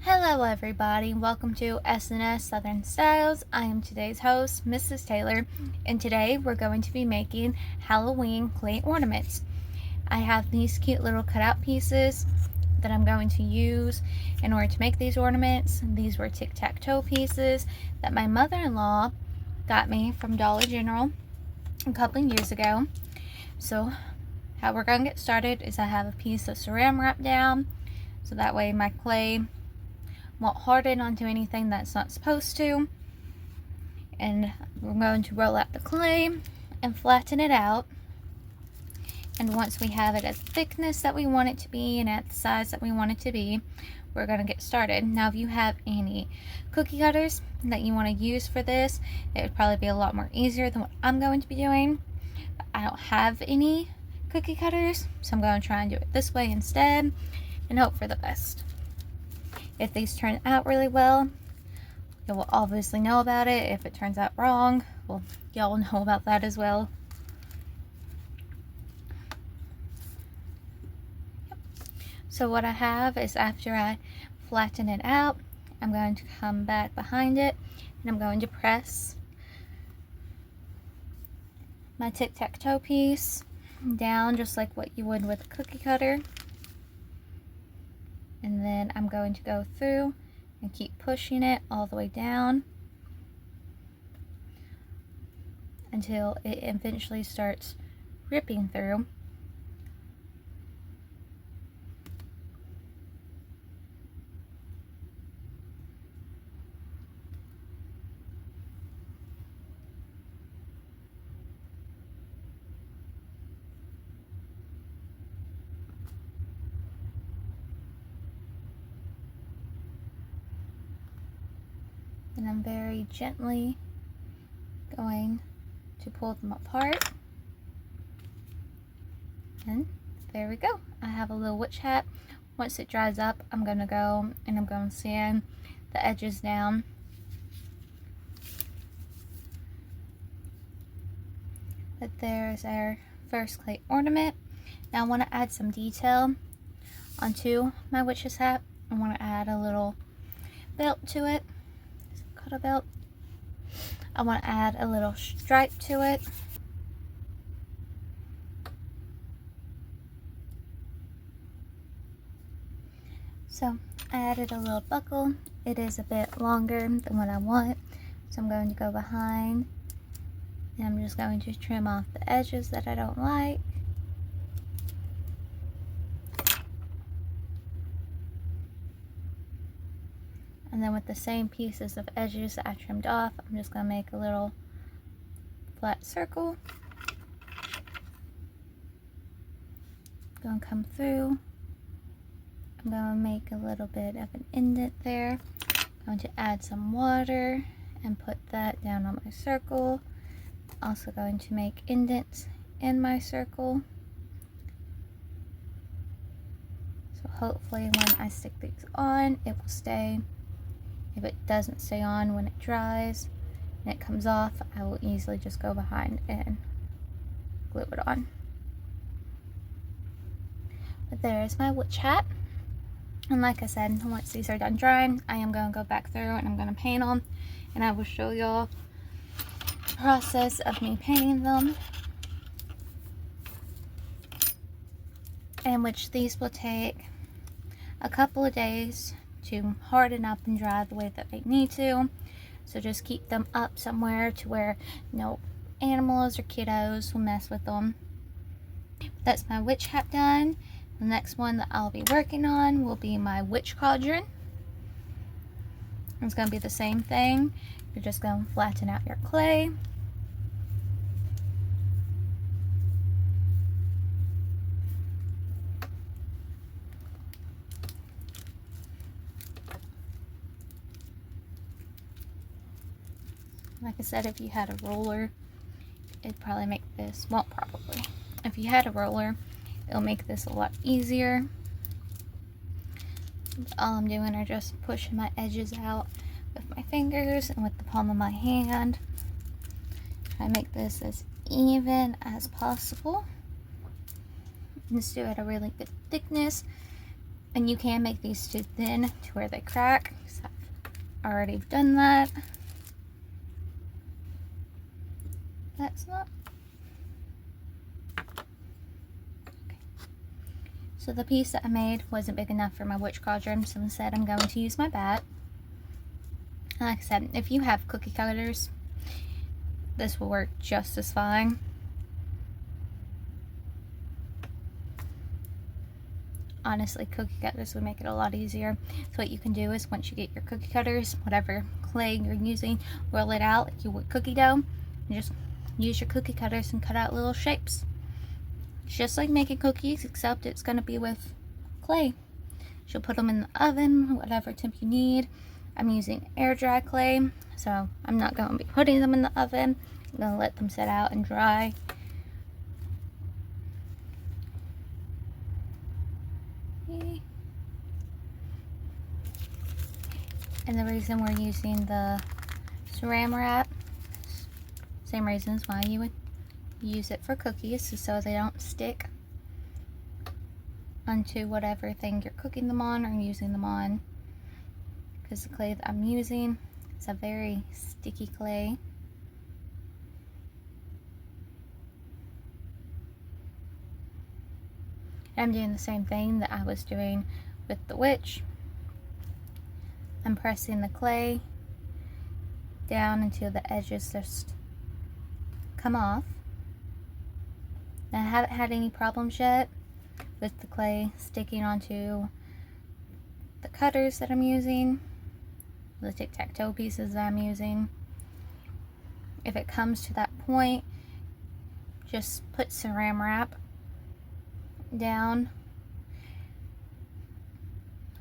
Hello everybody, welcome to S&S Southern Styles. I am today's host, Mrs. Taylor, and today we're going to be making Halloween clay ornaments. I have these cute little cutout pieces that I'm going to use in order to make these ornaments. These were tic-tac-toe pieces that my mother-in-law got me from Dollar General a couple of years ago. So how we're going to get started is I have a piece of saran wrap down, so that way my clay won't harden onto anything that's not supposed to. And we're going to roll out the clay and flatten it out. And once we have it at the thickness that we want it to be and at the size that we want it to be, we're going to get started. Now if you have any cookie cutters that you want to use for this, it would probably be a lot more easier than what I'm going to be doing. But I don't have any cookie cutters, so I'm going to try and do it this way instead and hope for the best. If these turn out really well, you will obviously know about it. If it turns out wrong, well, y'all know about that as well. Yep. So what I have is, after I flatten it out, I'm going to come back behind it and I'm going to press my tic-tac-toe piece down just like what you would with a cookie cutter. And then I'm going to go through and keep pushing it all the way down until it eventually starts ripping through. And I'm very gently going to pull them apart. And there we go. I have a little witch hat. Once it dries up, I'm going to go and I'm going to sand the edges down. But there's our first clay ornament. Now I want to add some detail onto my witch's hat. I want to add a little belt to it. A belt. I want to add a little stripe to it. So I added a little buckle. It is a bit longer than what I want, so I'm going to go behind and I'm just going to trim off the edges that I don't like. And then with the same pieces of edges that I trimmed off, I'm just going to make a little flat circle. Going to come through. I'm going to make a little bit of an indent there. I'm going to add some water and put that down on my circle. Also going to make indents in my circle. So hopefully when I stick these on, it will stay. If it doesn't stay on when it dries and it comes off, I will easily just go behind and glue it on. But there is my witch hat. And like I said, once these are done drying, I am going to go back through and I'm going to paint them. And I will show y'all the process of me painting them. And which these will take a couple of days to harden up and dry the way that they need to. So just keep them up somewhere to where no animals or kiddos will mess with them. That's my witch hat done. The next one that I'll be working on will be my witch cauldron. It's going to be the same thing. You're just going to flatten out your clay. Like I said, if you had a roller, it'd probably make this, well, probably. If you had a roller, it'll make this a lot easier. All I'm doing are just pushing my edges out with my fingers and with the palm of my hand. Try to make this as even as possible. Just do it at a really good thickness. And you can make these too thin to where they crack. So I've already done that. That's not. Okay. So the piece that I made wasn't big enough for my witch cauldron, so instead I'm going to use my bat. And like I said, if you have cookie cutters, this will work just as fine. Honestly, cookie cutters would make it a lot easier. So what you can do is once you get your cookie cutters, whatever clay you're using, roll it out like you would cookie dough, and just use your cookie cutters and cut out little shapes. It's just like making cookies, except it's going to be with clay. You'll put them in the oven, whatever temp you need. I'm using air dry clay, so I'm not going to be putting them in the oven. I'm going to let them sit out and dry. And the reason we're using the saran wrap, same reasons why you would use it for cookies, so they don't stick onto whatever thing you're cooking them on or using them on. Because the clay that I'm using is a very sticky clay. I'm doing the same thing that I was doing with the witch. I'm pressing the clay down until the edges just come off. Now, I haven't had any problems yet with the clay sticking onto the cutters that I'm using, the tic-tac-toe pieces that I'm using. If it comes to that point, just put saran wrap down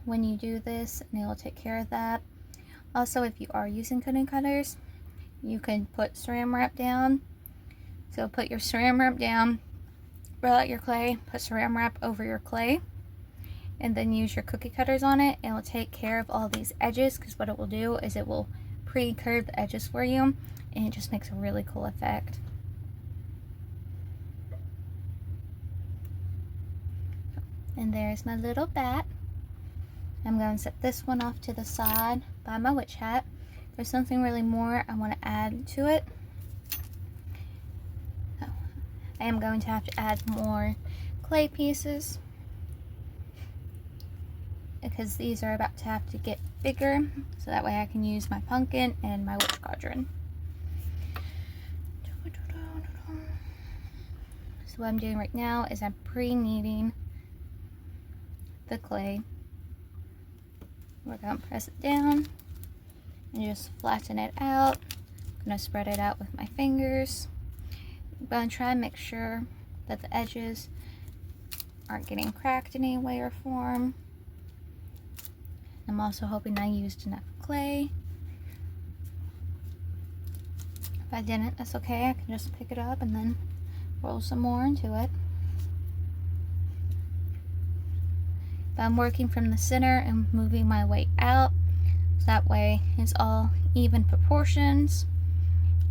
when you do this, and it'll take care of that. Also, if you are using cookie cutters, you can put saran wrap down. So put your saran wrap down, roll out your clay, put saran wrap over your clay, and then use your cookie cutters on it. It will take care of all these edges, because what it will do is it will pre-curve the edges for you, and it just makes a really cool effect. And there's my little bat. I'm going to set this one off to the side by my witch hat. There's something really more I want to add to it. So, I am going to have to add more clay pieces, because these are about to have to get bigger, so that way I can use my pumpkin and my witch cauldron. So what I'm doing right now is I'm pre-kneading the clay. We're going to press it down and just flatten it out. I'm going to spread it out with my fingers. I'm going to try and make sure that the edges aren't getting cracked in any way or form. I'm also hoping I used enough clay. If I didn't, that's okay. I can just pick it up and then roll some more into it. But I'm working from the center and moving my weight out, so that way it's all even proportions,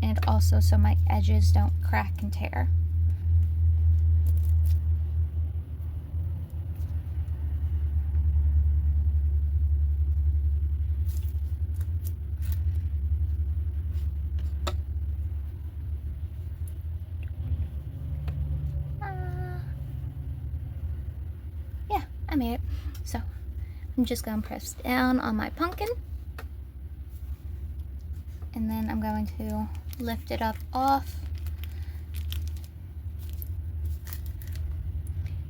and also so my edges don't crack and tear. Yeah, I made it. So I'm just going to press down on my pumpkin, and then I'm going to lift it up off,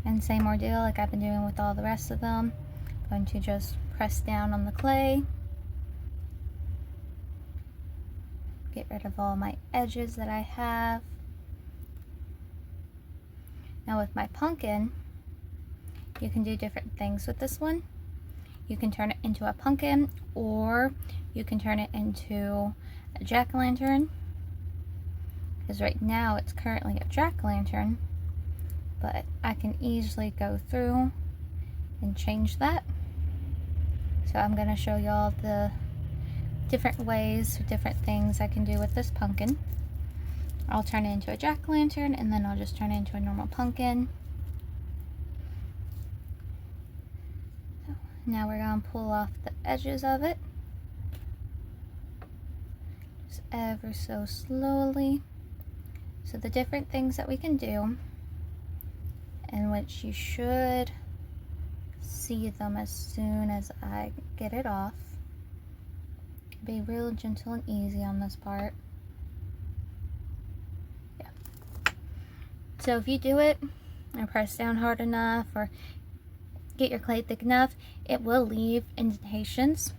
and same ordeal like I've been doing with all the rest of them. I'm going to just press down on the clay, get rid of all my edges that I have. Now with my pumpkin, you can do different things with this one. You can turn it into a pumpkin, or you can turn it into a jack-o'-lantern, because right now it's currently a jack-o'-lantern, but I can easily go through and change that. So I'm going to show y'all the different ways, different things I can do with this pumpkin. I'll turn it into a jack-o'-lantern, and then I'll just turn it into a normal pumpkin. Now we're going to pull off the edges of it, just ever so slowly. So the different things that we can do, in which you should see them as soon as I get it off. Be real gentle and easy on this part. Yeah. So if you do it and press down hard enough or get your clay thick enough, it will leave indentations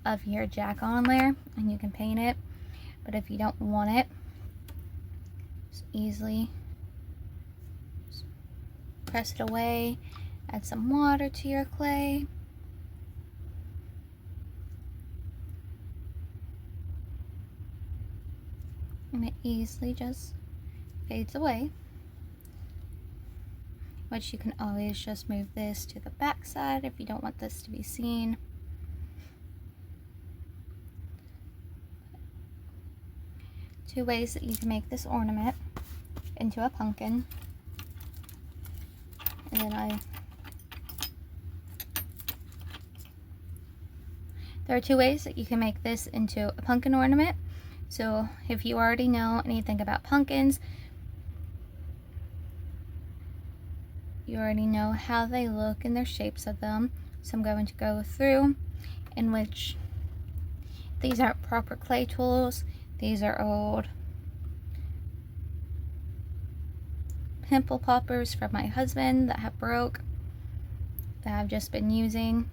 of your jack on there and you can paint it. But if you don't want it, just easily just press it away, add some water to your clay. And it easily just fades away. Which you can always just move this to the back side if you don't want this to be seen. Two ways that you can make this ornament into a pumpkin. And then there are two ways that you can make this into a pumpkin ornament. So if you already know anything about pumpkins, you already know how they look and their shapes of them. So I'm going to go through in which these aren't proper clay tools. These are old pimple poppers from my husband that have broke, that I've just been using.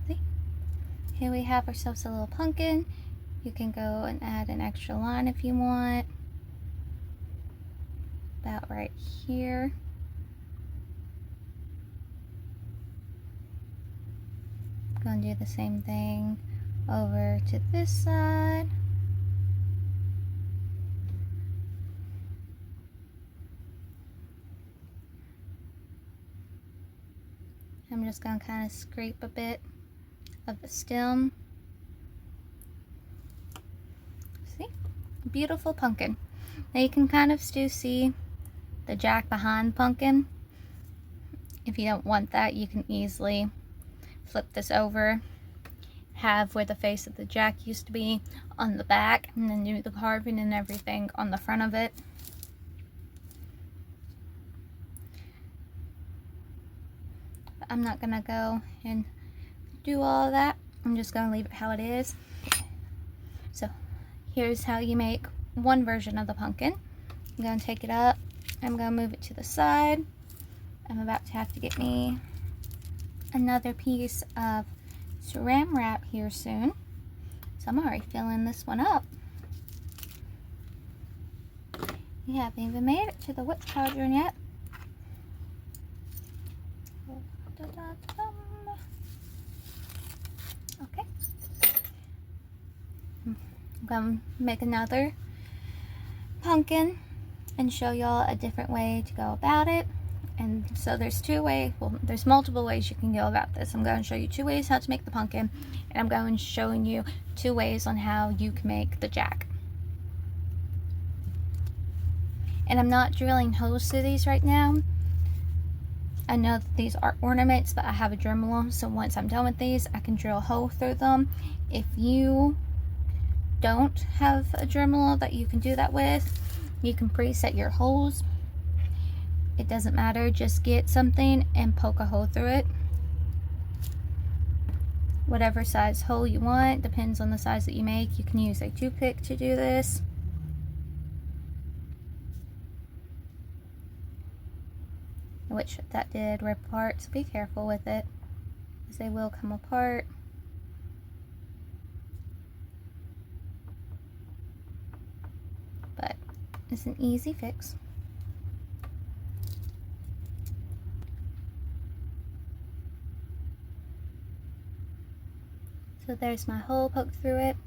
See? Here we have ourselves a little pumpkin. You can go and add an extra line if you want. About right here. I'm going to do the same thing over to this side. I'm just going to kind of scrape a bit of the stem. See? Beautiful pumpkin. Now you can kind of still see the jack behind pumpkin. If you don't want that, you can easily flip this over, have where the face of the jack used to be on the back, and then do the carving and everything on the front of it. But I'm not gonna go and do all of that. I'm just gonna leave it how it is. So here's how you make one version of the pumpkin. I'm gonna take it up, I'm gonna move it to the side. I'm about to have to get me another piece of saran wrap here soon. So I'm already filling this one up. We haven't even made it to the whip cauldron yet. Okay. I'm gonna make another pumpkin and show y'all a different way to go about it. And so there's two ways, well, there's multiple ways you can go about this. I'm going to show you two ways how to make the pumpkin, and I'm going to show you two ways on how you can make the jack. And I'm not drilling holes through these right now. I know that these are ornaments, but I have a Dremel, so once I'm done with these, I can drill a hole through them. If you don't have a Dremel that you can do that with, you can preset your holes. It doesn't matter, just get something and poke a hole through it. Whatever size hole you want, depends on the size that you make. You can use a toothpick to do this. Which that did rip apart, so be careful with it, as they will come apart. But it's an easy fix. So there's my hole poked through it,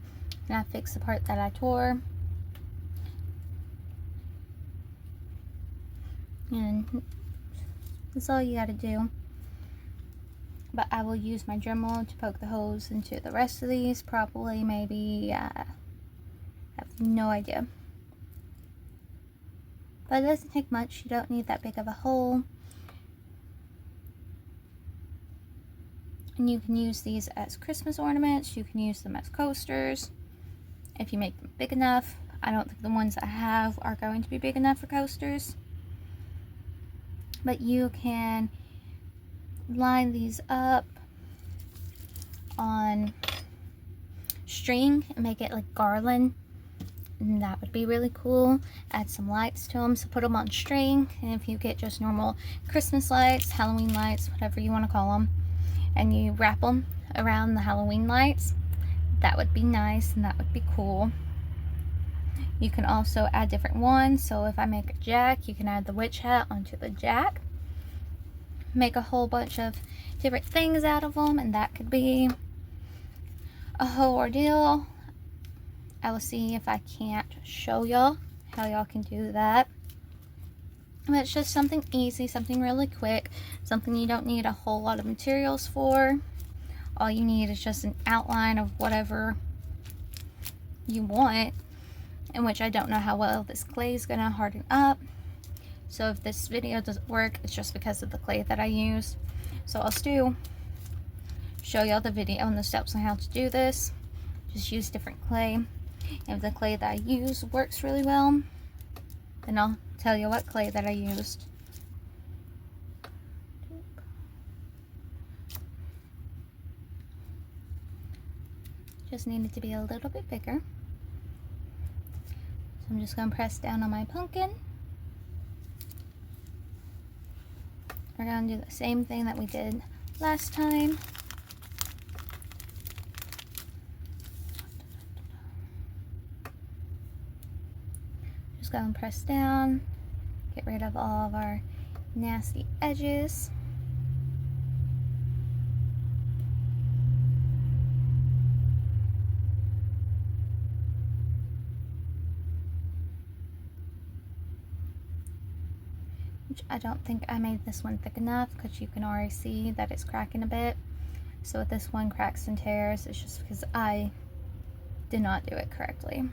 and I fixed the part that I tore. And that's all you gotta do. but I will use my Dremel to poke the holes into the rest of these. Probably, maybe, I have no idea. But it doesn't take much. You don't need that big of a hole. And you can use these as Christmas ornaments. You can use them as coasters if you make them big enough. I don't think the ones I have are going to be big enough for coasters. But you can line these up on string and make it like garland. And that would be really cool. Add some lights to them, so put them on string. And if you get just normal Christmas lights, Halloween lights, whatever you want to call them, and you wrap them around the Halloween lights, that would be nice and that would be cool. You can also add different ones. So if I make a jack, you can add the witch hat onto the jack. Make a whole bunch of different things out of them, and that could be a whole ordeal. I will see if I can't show y'all how y'all can do that. But it's just something easy, something really quick, something you don't need a whole lot of materials for. All you need is just an outline of whatever you want, in which I don't know how well this clay is going to harden up. So if this video doesn't work, it's just because of the clay that I used. So I'll still show y'all the video and the steps on how to do this. Just use different clay. If the clay that I use works really well, then I'll tell you what clay that I used. Just needed to be a little bit bigger. So I'm just going to press down on my pumpkin. We're going to do the same thing that we did last time. Just go and press down, get rid of all of our nasty edges. Which I don't think I made this one thick enough, because you can already see that it's cracking a bit. So if this one cracks and tears, it's just because I did not do it correctly.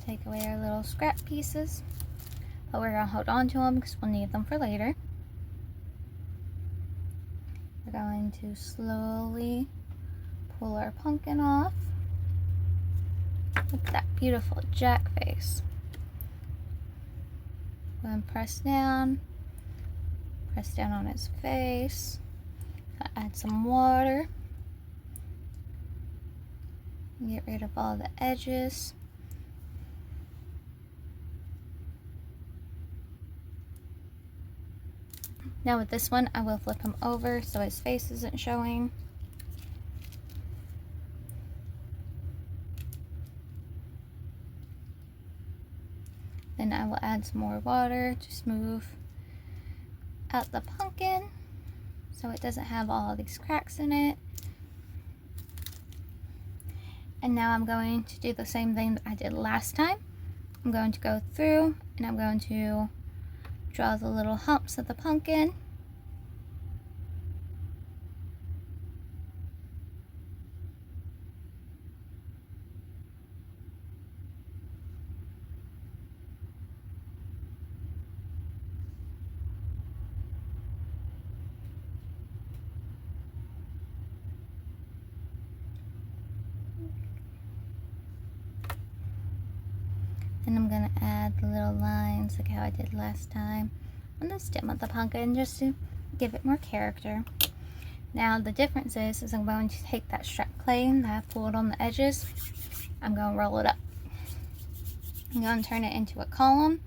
Take away our little scrap pieces, but we're going to hold on to them because we'll need them for later. We're going to slowly pull our pumpkin off. Look at that beautiful jack face. Go and press down on his face. Add some water. Get rid of all the edges. Now with this one, I will flip him over so his face isn't showing. Then I will add some more water to smooth out the pumpkin so it doesn't have all of these cracks in it. And now I'm going to do the same thing that I did last time. I'm going to go through and I'm going to draw the little humps of the pumpkin. And I'm going to add the little lines like how I did last time on the stem of the pumpkin, just to give it more character. Now the difference is I'm going to take that strap clay that I pulled on the edges, I'm going to roll it up. I'm going to turn it into a column.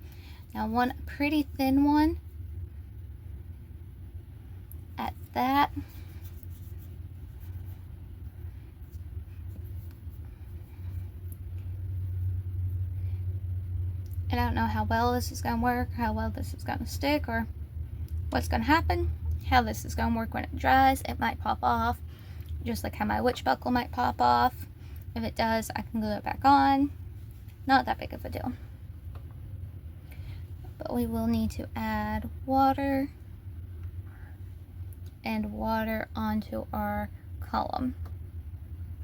Now I want a pretty thin one at that. And I don't know how well this is going to work, how well this is going to stick, or what's going to happen, how this is going to work when it dries. It might pop off, just like how my witch buckle might pop off. If it does, I can glue it back on. Not that big of a deal. but we will need to add water and water onto our column,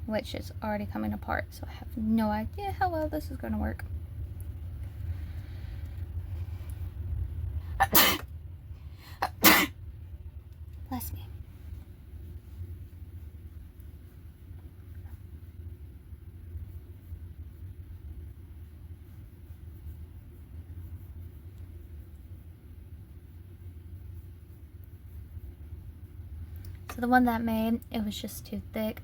which is already coming apart, so I have no idea how well this is going to work. Bless me. So the one that I made, it was just too thick,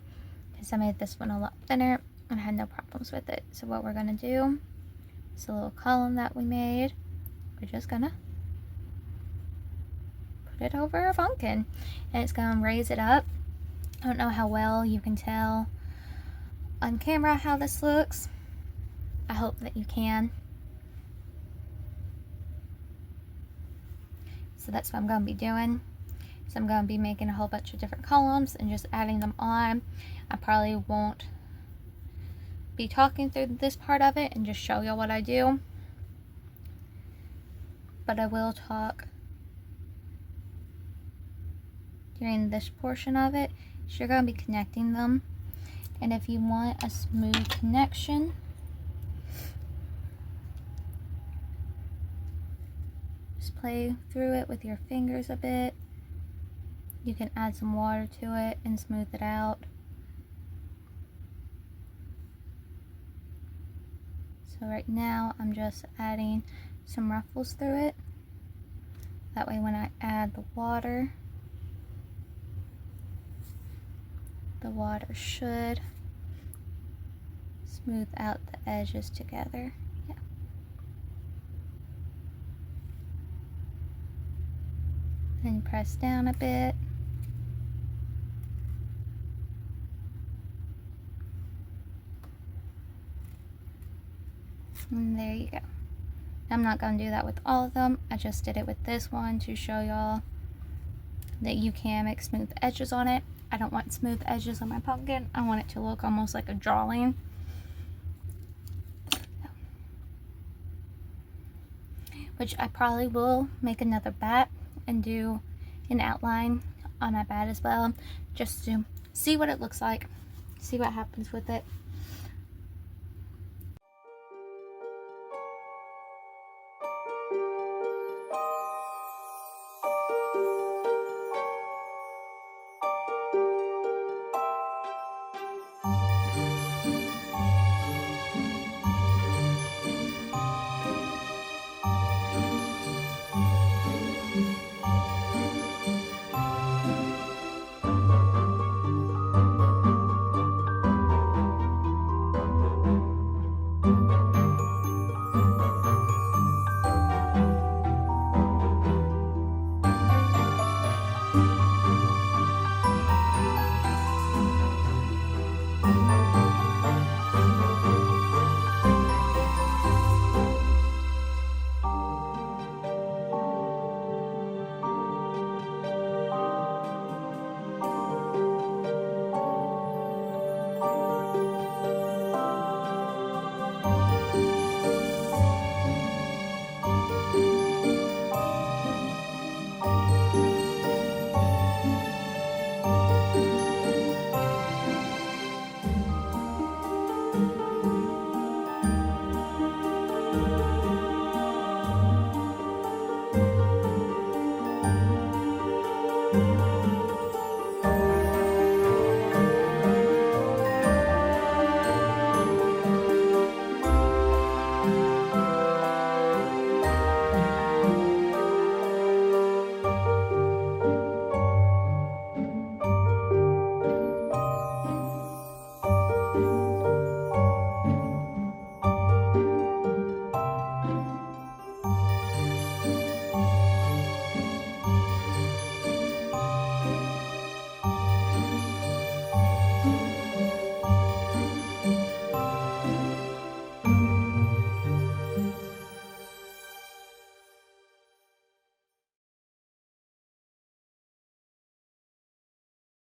because I made this one a lot thinner and I had no problems with it. So what we're going to do is a little column that we made, we're just going to put it over our pumpkin, and it's going to raise it up. I don't know how well you can tell on camera how this looks. I hope that you can. So that's what I'm going to be doing. So I'm going to be making a whole bunch of different columns and just adding them on. I probably won't be talking through this part of it and just show y'all what I do, but I will talk during this portion of it. So you're going to be connecting them, and if you want a smooth connection, just play through it with your fingers a bit. You can add some water to it and smooth it out. So right now I'm just adding some ruffles through it. That way when I add the water should smooth out the edges together. Yeah. Then press down a bit. And there you go. I'm not going to do that with all of them. I just did it with this one to show y'all that you can make smooth edges on it. I don't want smooth edges on my pumpkin. I want it to look almost like a drawing. Which I probably will make another bat and do an outline on my bat as well, just to see what it looks like, see what happens with it.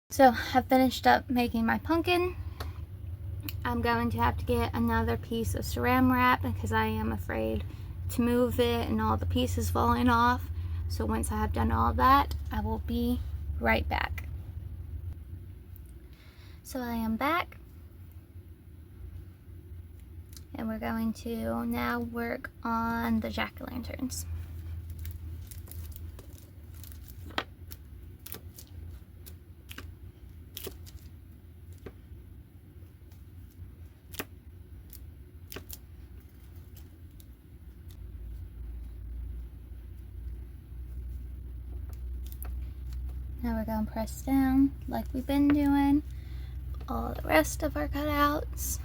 So I finished up making my pumpkin. I'm going to have to get another piece of saran wrap because I am afraid to move it and all the pieces falling off. So once I have done all that, I will be right back. So I am back, and we're going to now work on the jack-o'-lanterns. Now we're going to press down like we've been doing all the rest of our cutouts.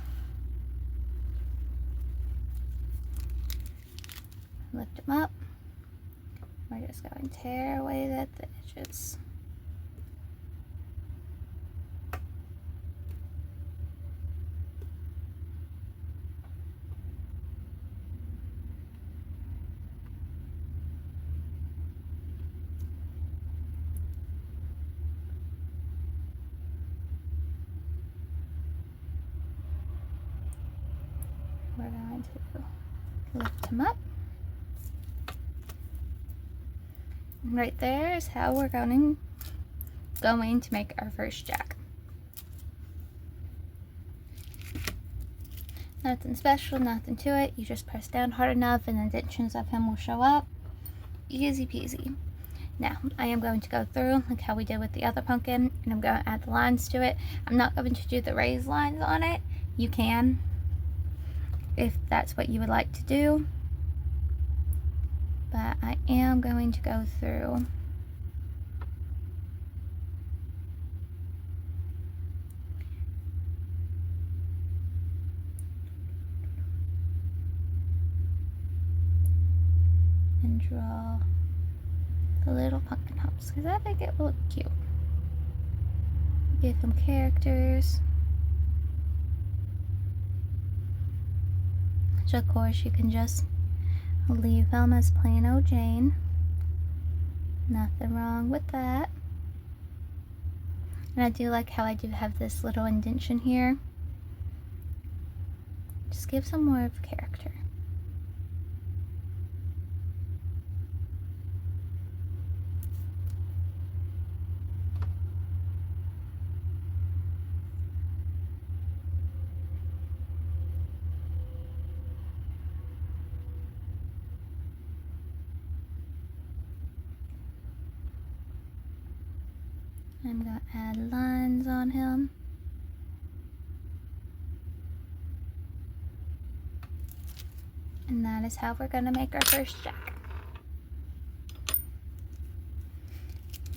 Lift them up. We're just going to tear away at the edges. We're going to lift them up. And right there is how we're going to make our first jack. Nothing special, nothing to it. You just press down hard enough and the indentions of him will show up. Easy peasy. Now, I am going to go through like how we did with the other pumpkin, and I'm going to add the lines to it. I'm not going to do the raised lines on it. You can, if that's what you would like to do. But I am going to go through and draw the little pumpkin humps because I think it will look cute. Give them characters. Which of course you can just leave them as plain old Jane. Nothing wrong with that. And I do like how I do have this little indentation here. Just gives them more of character. I'm going to add lines on him. And that is how we're going to make our first jack.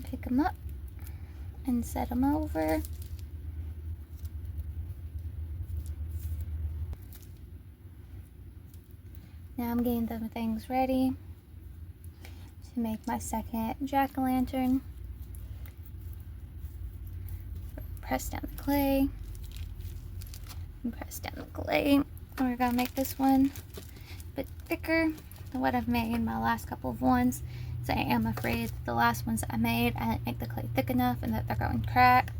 Pick them up and set them over. Now I'm getting the things ready to make my second jack-o'-lantern. Press down the clay, and press down the clay. And we're gonna make this one a bit thicker than what I've made my last couple of ones. So I am afraid that the last ones that I made, I didn't make the clay thick enough and that they're going to crack.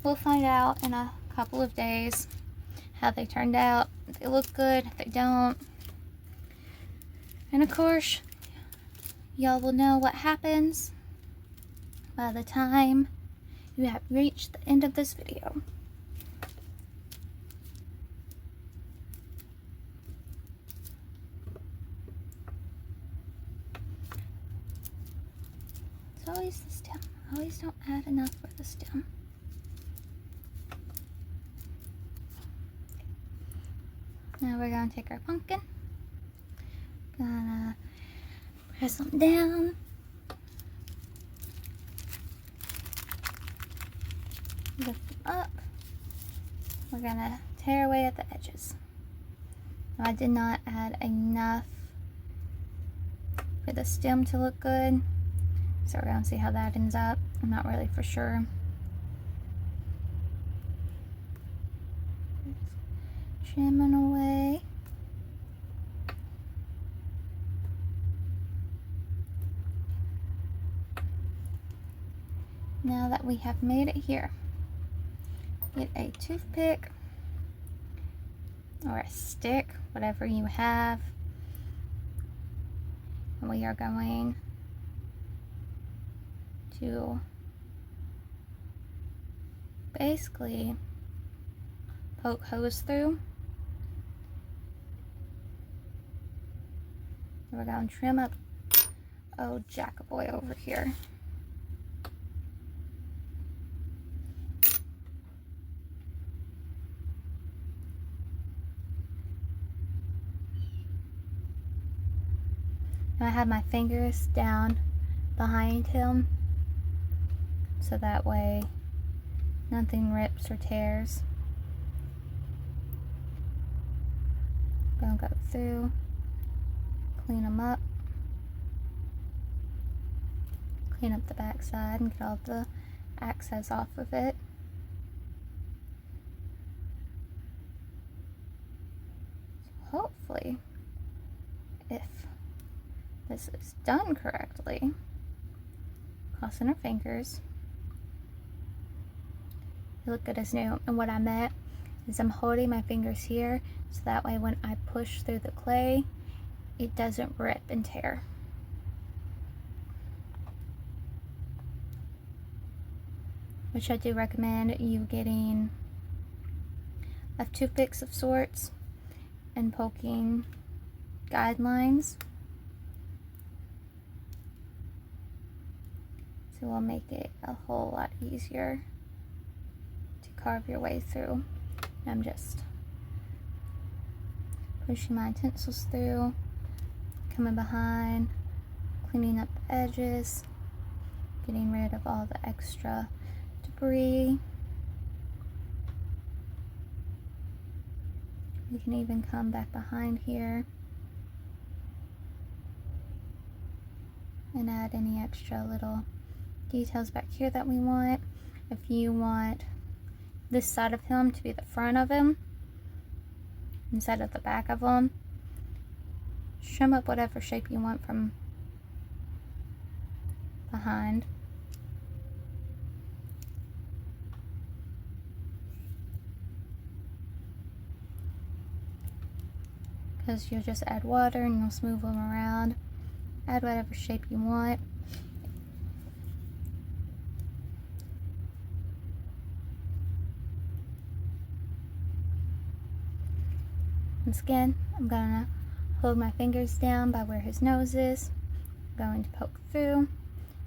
We'll find out in a couple of days how they turned out. If they look good, if they don't. And of course, y'all will know what happens by the time you have reached the end of this video. It's always the stem. I always don't add enough for the stem. Now we're going to take our pumpkin. Gonna press them down. Lift them up. We're gonna tear away at the edges. Now, I did not add enough for the stem to look good, so we're gonna see how that ends up. I'm not really for sure. Just trimming away. Now that we have made it here, get a toothpick or a stick, whatever you have, And we are going to basically poke holes through. We're going to trim up old Jackaboy over here. Now I have my fingers down behind him, so that way nothing rips or tears. Gonna go through, clean them up, clean up the back side and get all the excess off of it. So hopefully, if this is done correctly, crossing our fingers, you look good as new. And what I meant is I'm holding my fingers here so that way when I push through the clay, it doesn't rip and tear. Which I do recommend you getting a toothpicks of sorts and poking guidelines. So will make it a whole lot easier to carve your way through. I'm just pushing my utensils through, coming behind, cleaning up the edges, getting rid of all the extra debris. We can even come back behind here and add any extra little details back here that we want. If you want this side of him to be the front of him instead of the back of him, trim up whatever shape you want from behind. Because you'll just add water and you'll smooth them around. Add whatever shape you want. Once again, I'm gonna hold my fingers down by where his nose is. I'm going to poke through.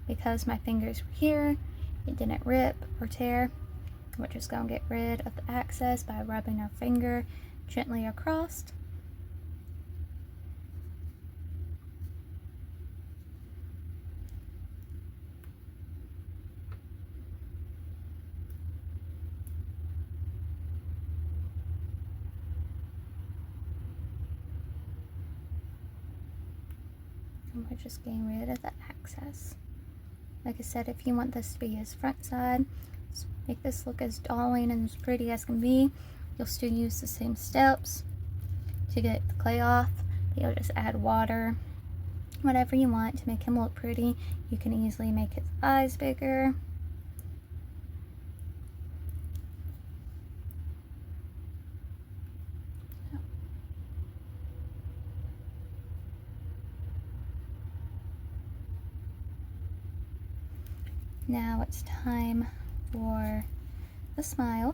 Because my fingers were here, it didn't rip or tear. We're just gonna get rid of the excess by rubbing our finger gently across. And we're just getting rid of the excess. Like I said, if you want this to be his front side, make this look as darling and as pretty as can be, you'll still use the same steps to get the clay off, but you'll just add water, whatever you want to make him look pretty. You can easily make his eyes bigger. Now it's time for the smile.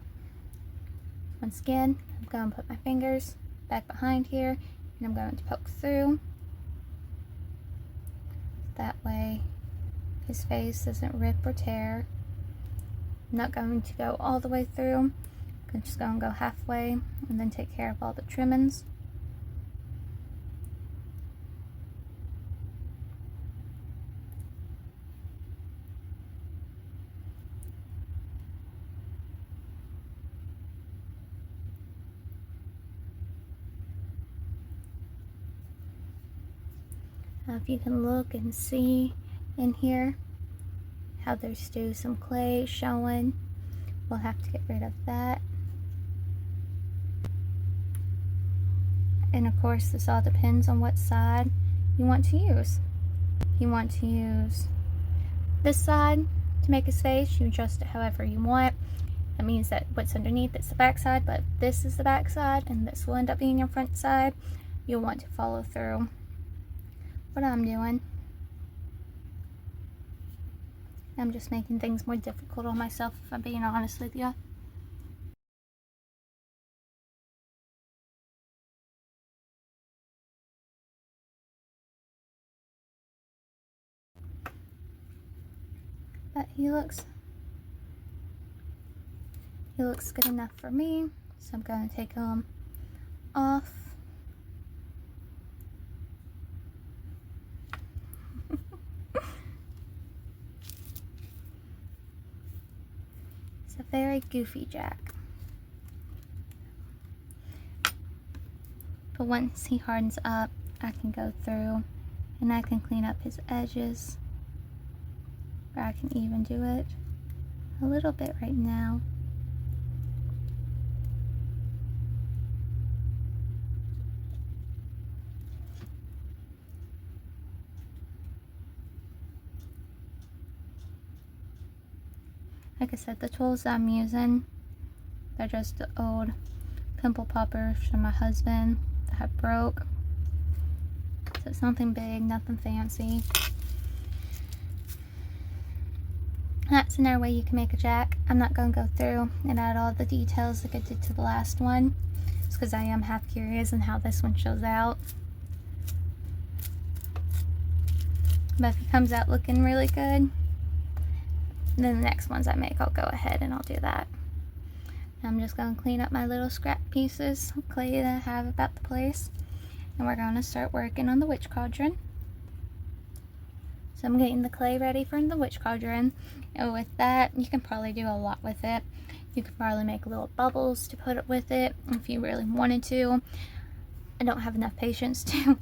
Once again, I'm going to put my fingers back behind here and I'm going to poke through. That way his face doesn't rip or tear. I'm not going to go all the way through. I'm just going to go halfway and then take care of all the trimmings. If you can look and see in here how there's still some clay showing, we'll have to get rid of that. And of course this all depends on what side you want to use. If you want to use this side to make his face, you adjust it however you want. That means that what's underneath is the back side, but this is the back side and this will end up being your front side. You'll want to follow through what I'm doing. I'm just making things more difficult on myself, if I'm being honest with you. But he looks good enough for me, so I'm going to take him off. It's a very goofy Jack. But once he hardens up, I can go through and I can clean up his edges. Or I can even do it a little bit right now. Like I said, the tools that I'm using, they're just the old pimple poppers from my husband that I broke. So it's nothing big, nothing fancy. That's another way you can make a Jack. I'm not going to go through and add all the details like I did to the last one. It's because I am half curious on how this one shows out. But if he comes out looking really good, then the next ones I make, I'll go ahead and I'll do that. I'm just going to clean up my little scrap pieces of clay that I have about the place. And we're going to start working on the witch cauldron. So I'm getting the clay ready for the witch cauldron. And with that, you can probably do a lot with it. You could probably make little bubbles to put it with it if you really wanted to. I don't have enough patience to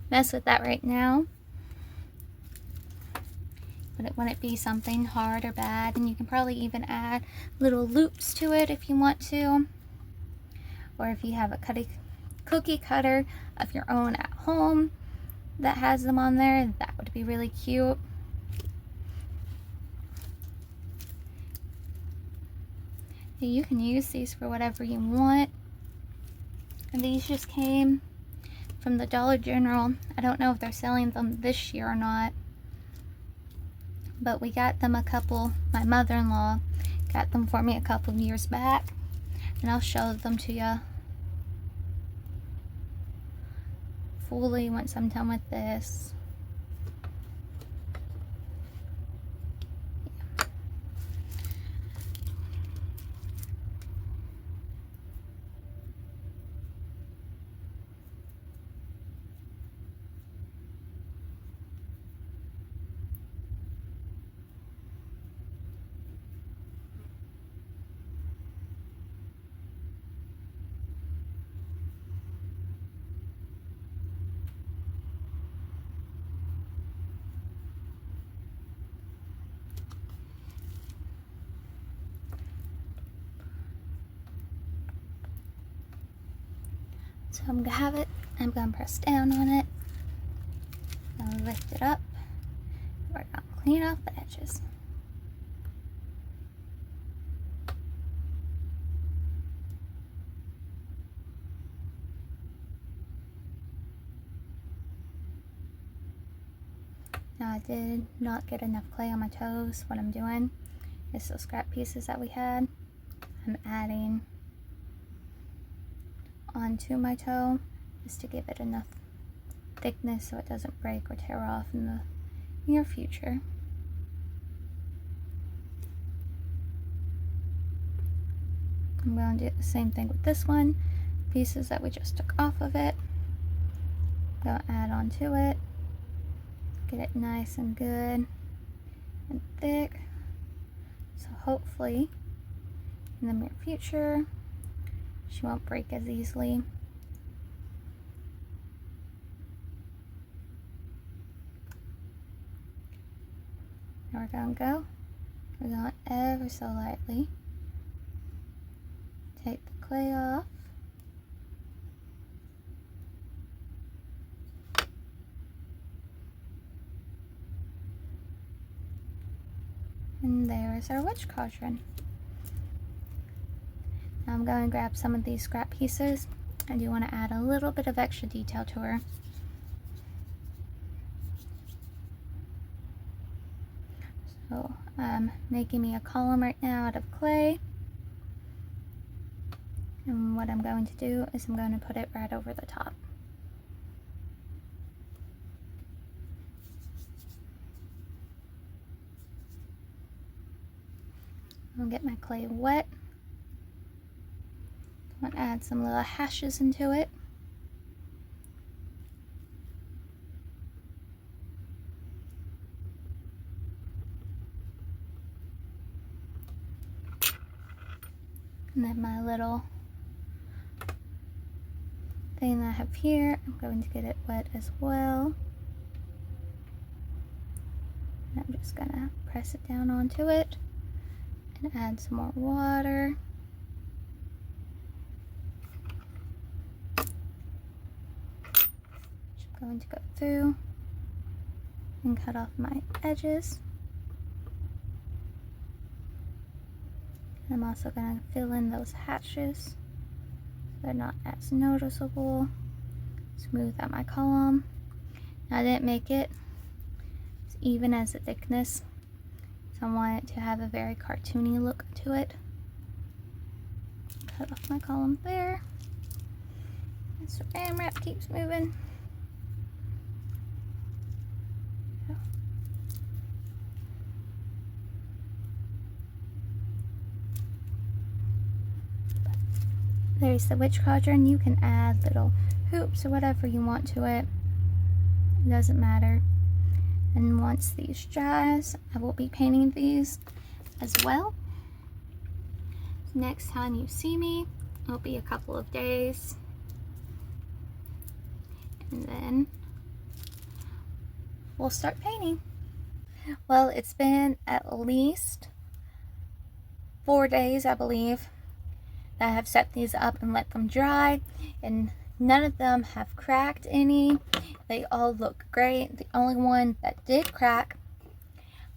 mess with that right now. But it wouldn't be something hard or bad, and you can probably even add little loops to it if you want to. Or if you have a cookie cutter of your own at home that has them on there, that would be really cute. You can use these for whatever you want. And these just came from the Dollar General. I don't know if they're selling them this year or not. But we got them my mother-in-law got them for me a couple years back. And I'll show them to you fully once I'm done with this. So I'm gonna have it, I'm gonna press down on it, I'll lift it up, we're gonna clean off the edges. Now I did not get enough clay on my toes. What I'm doing is those scrap pieces that we had, I'm adding onto my toe just to give it enough thickness so it doesn't break or tear off in the near future. I'm going to do the same thing with this one. Pieces that we just took off of it, I'm going to add onto it, get it nice and good and thick, so hopefully in the near future she won't break as easily. Now we're going ever so lightly take the clay off. And there is our witch cauldron. Now I'm going to grab some of these scrap pieces. I do want to add a little bit of extra detail to her. So I'm making me a column right now out of clay. And what I'm going to do is I'm going to put it right over the top. I'll get my clay wet. I'm going to add some little hashes into it. And then my little thing that I have here, I'm going to get it wet as well. And I'm just gonna press it down onto it and add some more water. I'm going to go through and cut off my edges. I'm also going to fill in those hatches so they're not as noticeable. Smooth out my column. I didn't make it as even as the thickness, so I want it to have a very cartoony look to it. Cut off my column there. And saran wrap keeps moving. There's the witch cauldron. You can add little hoops or whatever you want to it. It doesn't matter. And once these dries, I will be painting these as well. Next time you see me, it'll be a couple of days. And then we'll start painting. Well, it's been at least 4 days, I believe, I have set these up and let them dry, and none of them have cracked any. They all look great. The only one that did crack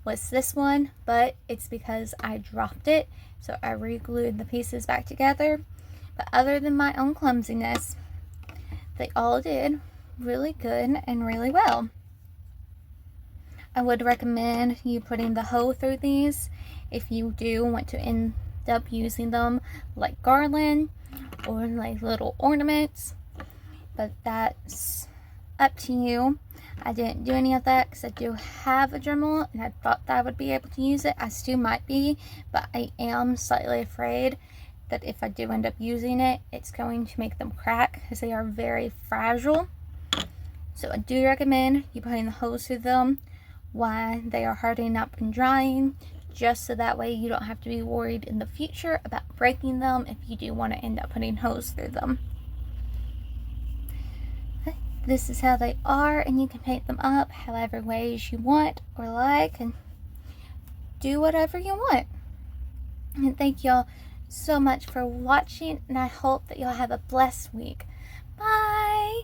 was this one, but it's because I dropped it, so I re-glued the pieces back together. But other than my own clumsiness, they all did really good and really well. I would recommend you putting the hoe through these if you do want to end up using them like garland or like little ornaments, but that's up to you. I didn't do any of that because I do have a Dremel and I thought that I would be able to use it. I still might be, but I am slightly afraid that if I do end up using it, it's going to make them crack because they are very fragile. So I do recommend you putting the hose through them while they are hardening up and drying, just so that way you don't have to be worried in the future about breaking them if you do want to end up putting hose through them. This is how they are, and you can paint them up however ways you want or like, and do whatever you want. And thank y'all so much for watching, and I hope that y'all have a blessed week. Bye!